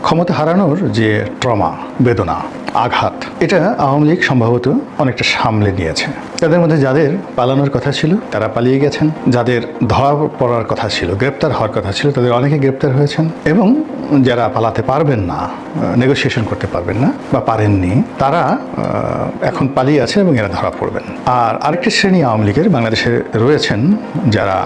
ক্ষমতা হারানোর যে ট্রমা, বেদনা, আঘাত, এটা আওয়ামী লীগ সম্ভবত অনেকটা সামলে নিয়েছে। তাদের মধ্যে যাদের পালানোর কথা ছিল তারা পালিয়ে গেছেন, যাদের ধরা পড়ার কথা ছিল, গ্রেপ্তার হওয়ার কথা ছিল, তাদের অনেকে গ্রেপ্তার হয়েছেন, এবং যারা পালাতে পারবেন না, নেগোসিয়েশন করতে পারবেন না বা পারেননি, তারা এখন পালিয়ে আছে এবং এরা ধরা পড়বেন। আর আরেকটি শ্রেণী আওয়ামী লীগের বাংলাদেশে রয়েছেন, যারা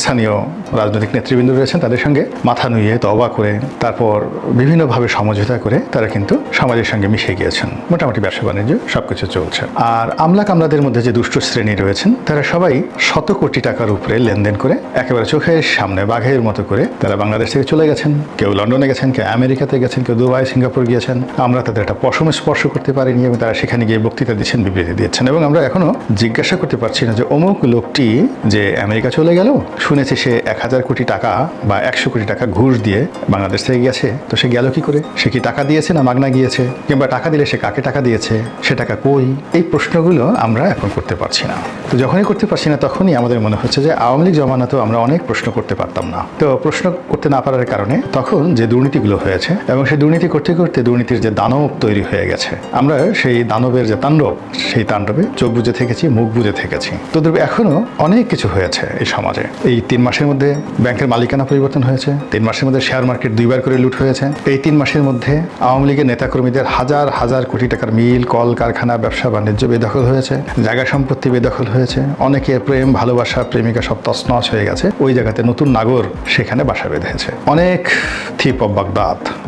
স্থানীয় রাজনৈতিক নেতৃবৃন্দ রয়েছেন, তাদের সঙ্গে মাথা নুইয়ে তওবা করে তারপর বিভিন্নভাবে সমঝোতা করে তারা কিন্তু সমাজের সঙ্গে মিশে গিয়েছেন। মোটামুটি ব্যবসা বাণিজ্য সবকিছু চলছে। আর আমলা কামলাদের মধ্যে যে দুষ্ট শ্রেণী রয়েছেন, তারা সবাই শত কোটি টাকার উপরে লেনদেন করে একেবারে চোখের সামনে বাঘের মতো করে তারা বাংলাদেশ থেকে চলে গেছেন। কেউ লন্ডনে গেছেন, কেউ আমেরিকাতে গেছেন, কেউ দুবাই, সিঙ্গাপুর গিয়েছেন। আমরা তাদের একটা পশমে স্পর্শ করতে পারিনি এবং তারা সেখানে গিয়ে বক্তৃতা দিচ্ছেন, বিবৃতি দিচ্ছেন, এবং আমরা এখনো জিজ্ঞাসা করতে পারছি না যে অমুক লোকটি যে আমেরিকা চলে গেল, শুনেছি সে 1000 কোটি টাকা বা 100 কোটি টাকা ঘুষ দিয়ে বাংলাদেশ থেকে গেছে, তো সে গেল কি করে? সে কি টাকা দিয়েছে না মাগনা গিয়েছে? কিংবা টাকা দিলে সে কাকে টাকা দিয়েছে? সে টাকা কই? এই প্রশ্নগুলো আমরা এখন করতে পারছি না। তো যখনই করতে পারছি না, তখনই আমাদের মনে হচ্ছে যে আওয়ামী লীগ জমানাতেও আমরা অনেক প্রশ্ন করতে পারতাম না। তো প্রশ্ন করতে না পারার কারণে তখন যে দুর্নীতিগুলো হয়েছে এবং সেই দুর্নীতি করতে করতে দুর্নীতির যে দানব তৈরি হয়ে গেছে, আমরা সেই দানবের যে তাণ্ডব, সেই তাণ্ডবে চোখ বুজে থেকেছি, মুখ বুজে থেকেছি। তো এখনো অনেক কিছু হয়েছে এই সমাজে। এই 3 মাসের মধ্যে ব্যাংকের মালিকানা পরিবর্তন হয়েছে, 3 মাসের মধ্যে শেয়ার মার্কেট 2বার করে লুট হয়েছে, এই 3 মাসের মধ্যে আওয়ামী লীগের নেতাকর্মীদের হাজার হাজার কোটি টাকার মিল, কল কারখানা, ব্যবসা বাণিজ্য বেদখল হয়েছে, জায়গা সম্পত্তি বেদখল হয়েছে, অনেকের প্রেম ভালোবাসা প্রেমিকা সব তছনছ হয়ে গেছে। ওই জায়গাতে নতুন নাগর সেখানে বাসা বেঁধেছে। অনেক থিপ অব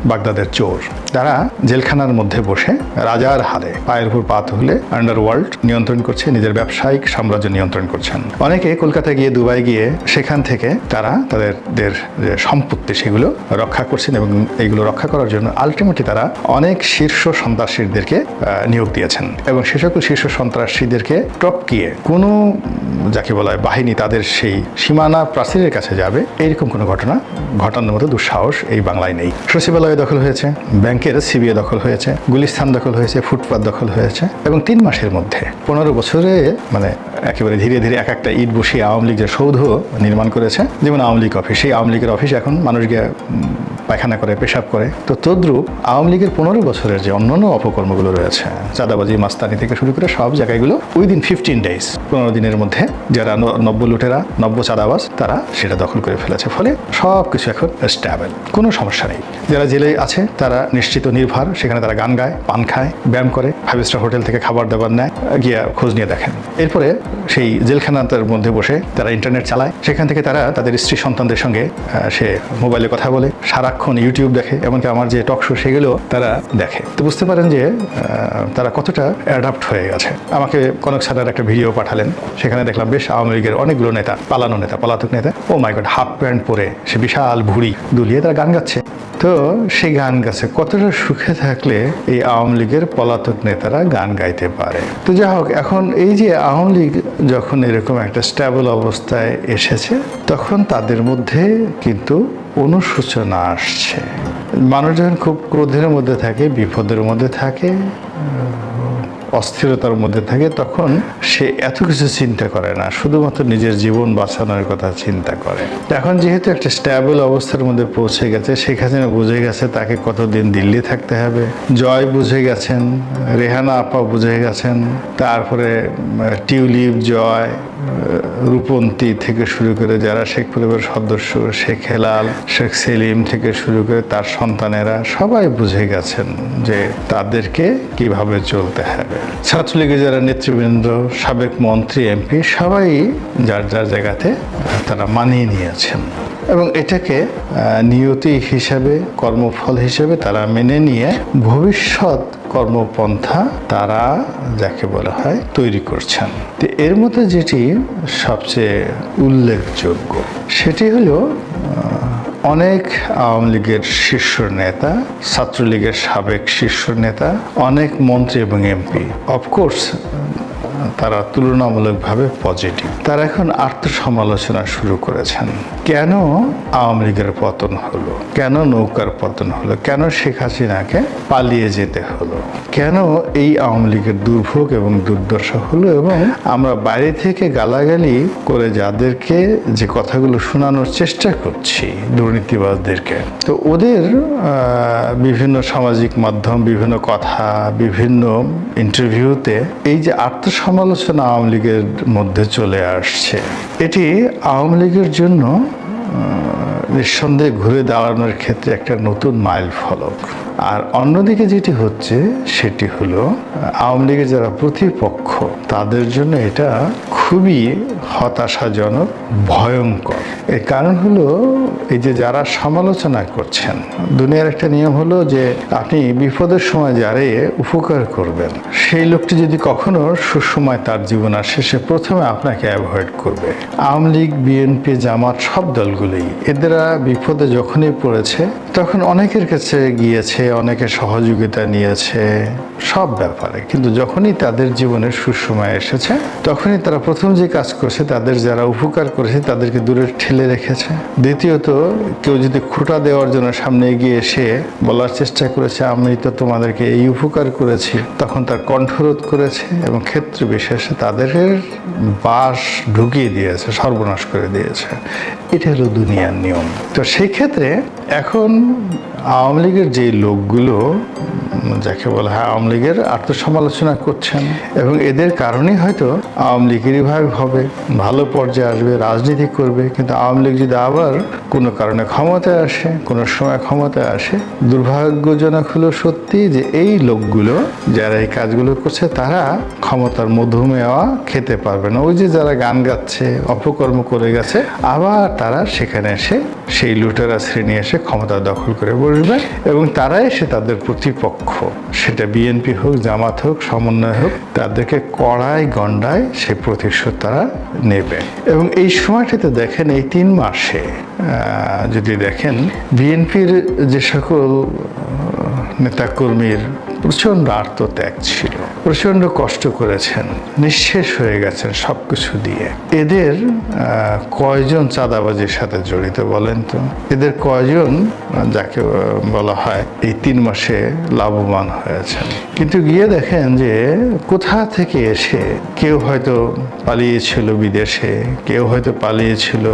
বাগদাদের চোর, তারা জেলখানার মধ্যে বসে রাজার হালে পায়ের উপর পা তুলে আন্ডারওয়ার্ল্ড নিয়ন্ত্রণ করছে, নিজের ব্যবসায়িক সাম্রাজ্য নিয়ন্ত্রণ করছেন। অনেকে কলকাতা গিয়ে, দুবাই গিয়ে সেখান থেকে তারা তাদের যে সম্পত্তি সেগুলো রক্ষা করছেন, এবং এইগুলো রক্ষা করার জন্য আলটিমেটলি তারা অনেক শীর্ষ সন্ত্রাসীদেরকে নিয়োগ দিয়েছেন, এবং সে সকল শীর্ষ সন্ত্রাসীদেরকে টপকিয়ে কোনো যাকে বলা হয় বাহিনী তাদের সেই সীমানা প্রাচীরের কাছে যাবে, এইরকম কোনো ঘটনা ঘটানোর মতো দুঃসাহস এই বাংলায় নেই। সচিবালয় দখল হয়েছে, ব্যাংকের সিবিএ দখল হয়েছে, গুলিস্তান দখল হয়েছে, ফুটপাত দখল হয়েছে, এবং 3 মাসের মধ্যে 15 বছরে মানে একেবারে ধীরে ধীরে এক একটা ইট বসিয়ে আওয়ামী লীগ যে সৌধ নির্মাণ করেছে, যেমন আওয়ামী লীগ অফিস, সেই আওয়ামী লীগের অফিস এখন মানুষ গিয়ে পায়খানা করে, পেশাব করে। তো তদ্রূপ আওয়ামী লীগের 15 বছরের যে অন্যান্য অপকর্মগুলো রয়েছে, চাঁদাবাজি, মাস্তানি থেকে শুরু করে সব জায়গাগুলো উইদিন 15 ডেজ, 15 দিনের মধ্যে যারা নব্য লুটেরা, নব্য চাঁদাবাজ, তারা সেটা দখল করে ফেলেছে। ফলে সব কিছু এখন স্ট্যাবল, কোনো সমস্যা নেই। যারা জেলে আছে তারা নিশ্চিত নির্ভর, সেখানে তারা গান গায়, পান খায়, ব্যায়াম করে, 5 স্টার হোটেল থেকে খাবার দাবার নেয়, গিয়ে খোঁজ নিয়ে দেখেন। এরপরে সেই জেলখানার মধ্যে বসে তারা ইন্টারনেট চালায়, সেখান থেকে তারা তাদের স্ত্রী সন্তানদের সঙ্গে সে মোবাইলে কথা বলে, সারাক্ষণ ইউটিউব দেখে, এমনকি আমার যে টক শো সেগুলো তারা দেখে। তো বুঝতে পারেন যে তারা কতটা অ্যাডাপ্ট হয়ে গেছে। আমাকে কনক সাদার একটা ভিডিও পাঠালেন, সেখানে দেখলাম বেশ আওয়ামী লীগের অনেকগুলো নেতা, পলাতক নেতা, ও মাই গড, হাফ প্যান্ট পরে সে বিশাল ভুঁড়ি দুলিয়ে তারা গান গাচ্ছে। তো সেই গান গাছে কতটা সুখে থাকলে এই আওয়ামী লীগের পলাতক নেতারা গান গাইতে পারে। তো যাই হোক, এখন এই যে আওয়ামী লীগ যখন এরকম একটা স্ট্যাবল অবস্থায় এসেছে, তখন তাদের মধ্যে কিন্তু অনুশোচনা আসছে। মানুষ যখন খুব ক্রোধের মধ্যে থাকে, বিপদের মধ্যে থাকে, অস্থিরতার মধ্যে থাকে, তখন সে এত কিছু চিন্তা করে না, শুধুমাত্র নিজের জীবন বাঁচানোর কথা চিন্তা করে। এখন যেহেতু একটা স্ট্যাবল অবস্থার মধ্যে পৌঁছে গেছে, শেখ হাসিনা বুঝে গেছে তাকে কতদিন দিল্লি থাকতে হবে, জয় বুঝে গেছেন, রেহানা আপা বুঝে গেছেন, তারপরে টিউলিপ, জয়, রূপন্তী থেকে শুরু করে যারা শেখ পরিবারের সদস্য, শেখ হেলাল, শেখ সেলিম থেকে শুরু করে তার সন্তানেরা সবাই বুঝে গেছেন যে তাদেরকে কিভাবে চলতে হবে। ছাত্রলীগের যারা নেতৃবৃন্দ, সাবেক মন্ত্রী, এমপি, সবাই যার যার জায়গাতে তারা মানিয়ে নিয়েছেন, এবং এটাকে নিয়তি হিসাবে, কর্মফল হিসেবে তারা মেনে নিয়ে ভবিষ্যৎ কর্মপন্থা তারা যাকে বলা হয় তৈরি করছেন। তো এর মধ্যে যেটি সবচেয়ে উল্লেখযোগ্য সেটি হলো অনেক আওয়ামী লীগের শীর্ষ নেতা, ছাত্রলীগের সাবেক শীর্ষ নেতা, অনেক মন্ত্রী এবং এমপি, অফকোর্স তারা তুলনামূলকভাবে পজিটিভ, তারা এখন আত্মসমালোচনা শুরু করেছেন। কেন আওয়ামী লীগের পতন হলো, কেন নৌকার পতন হলো, কেন শেখ হাসিনাকে পালিয়ে যেতে হলো, কেন এই আওয়ামী লীগের দুর্ভোগ এবং দুর্দশা হলো, এবং আমরা বাইরে থেকে গালাগালি করে যাদেরকে যে কথাগুলো শোনানোর চেষ্টা করছি দুর্নীতিবাজদেরকে, তো ওদের বিভিন্ন সামাজিক মাধ্যম, বিভিন্ন কথা, বিভিন্ন ইন্টারভিউতে এই যে আত্মসমালোচনা আওয়ামী লীগের মধ্যে চলে আসছে, এটি আওয়ামী লীগের জন্য নিঃসন্দেহে ঘুরে দাঁড়ানোর ক্ষেত্রে একটা নতুন মাইল ফলক। আর অন্যদিকে যেটি হচ্ছে সেটি হলো আওয়ামী লীগের যারা প্রতিপক্ষ তাদের জন্য এটা খুবই হতাশাজনক, ভয়ঙ্কর। এর কারণ হলো এই যে যারা সমালোচনা করছেন, দুনিয়ার একটা নিয়ম হলো যে আপনি বিপদের সময় যারে উপকার করবেন সেই লোকটি যদি কখনো সুসময় তার জীবন আসে, সে প্রথমে আপনাকে অ্যাভয়েড করবে। আওয়ামী লীগ, বিএনপি, জামাত সব দলগুলোই এদেরা বিপদে যখনই পড়েছে তখন অনেকের কাছে গিয়েছে, অনেকে সহযোগিতা নিয়েছে সব ব্যাপারে, কিন্তু যখনই তাদের জীবনের সুসময় এসেছে তখনই তারা প্রথম যে কাজ করছে, তাদের যারা উপকার করেছে তাদেরকে দূরে ঠেলে রেখেছে। দ্বিতীয়ত, কেউ যদি খোঁটা দেওয়ার জন্য সামনে এগিয়ে এসে বলার চেষ্টা করেছে আমি তো তোমাদেরকে এই উপকার করেছি, তখন তার কণ্ঠরোধ করেছে এবং ক্ষেত্র বিশেষে তাদের বাস ঢুকিয়ে দিয়েছে, সর্বনাশ করে দিয়েছে। এটা হলো দুনিয়ার নিয়ম। তো সেই ক্ষেত্রে এখন আওয়ামী লীগের যে লোকগুলো, যাকে বলা হয় আওয়ামী লীগের আত্মসমালোচনা করছেন, এবং এদের কারণেই হয়তো আওয়ামী লীগেরই ভাগ হবে, ভালো পর্যায়ে আসবে, রাজনীতি করবে। কিন্তু আওয়ামী লীগ যদি আবার কোনো কারণে ক্ষমতায় আসে, কোনো সময় ক্ষমতায় আসে, দুর্ভাগ্যজনক হলো সত্যি যে এই লোকগুলো যারা এই কাজগুলো করছে তারা ক্ষমতার মধুমেওয়া খেতে পারবে না। ওই যে যারা গান গাচ্ছে, অপকর্ম করে গেছে, আবার তারা সেখানে এসে সেই লুটেরা শ্রেণী এসে ক্ষমতা দখল করে বসবে এবং তারা এসে তাদের প্রতিপক্ষ, সেটা বিএনপি হোক, জামাত হোক, সমন্বয় হোক, তাদেরকে কড়ায় গণ্ডায় সেই প্রতিশোধ তারা নেবে। এবং এই সময়টাতে দেখেন, এই 3 মাসে যদি দেখেন বিএনপির যে সকল নেতাকর্মীর প্রচণ্ড আত্মত্যাগ ছিল, প্রচণ্ড কষ্ট করেছেন, নিঃশেষ হয়ে গেছেন সব কিছু দিয়ে, এদের কয়জন চাঁদাবাজির সাথে জড়িত বলেন তো? এদের কয়জন যাকে বলা হয় এই 3 মাসে লাভবান হয়েছেন? কিন্তু গিয়ে দেখেন যে কোথা থেকে এসে কেউ হয়তো পালিয়েছিল বিদেশে, কেউ হয়তো পালিয়েছিল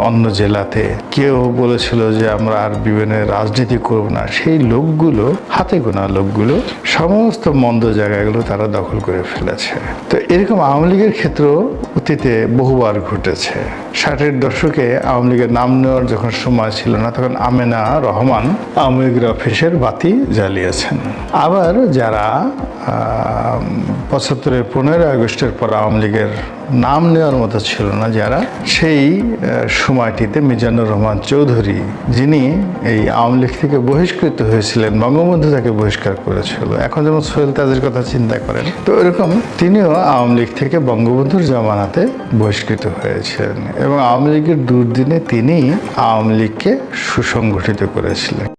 অন্য জেলাতে, কেউ বলেছিল যে আমরা আর বিভিন্ন রাজনীতি করব না। সেই লোকগুলো, হাতে গোনা লোকগুলো, সমস্ত মন্দ জায়গাগুলো তারা দখল করে ফেলেছে। তো এরকম আওয়ামী লীগের ক্ষেত্রেও অতীতে বহুবার ঘটেছে। 60-এর দশকে আওয়ামী লীগের নাম নেওয়ার যখন সময় ছিল না, তখন আমেনা রহমান আওয়ামী লীগের অফিসের বাতি জ্বালিয়েছেন। আবার যারা 75-এর 15ই আগস্টের পর আওয়ামী লীগের নাম নেওয়ার মতো ছিল না, যারা সেই সময়টিতে মিজানুর রহমান চৌধুরী, যিনি এই আওয়ামী লীগ থেকে বহিষ্কৃত হয়েছিলেন, বঙ্গবন্ধু তাকে বহিষ্কার করেছিল। এখন যেমন সোহেল তাজের কথা চিন্তা করেন, তো এরকম তিনিও আওয়ামী লীগ থেকে বঙ্গবন্ধুর জমানাতে বহিষ্কৃত হয়েছিলেন এবং আওয়ামী লীগের দুর্দিনে তিনি আওয়ামী লীগকে সুসংগঠিত করেছিলেন।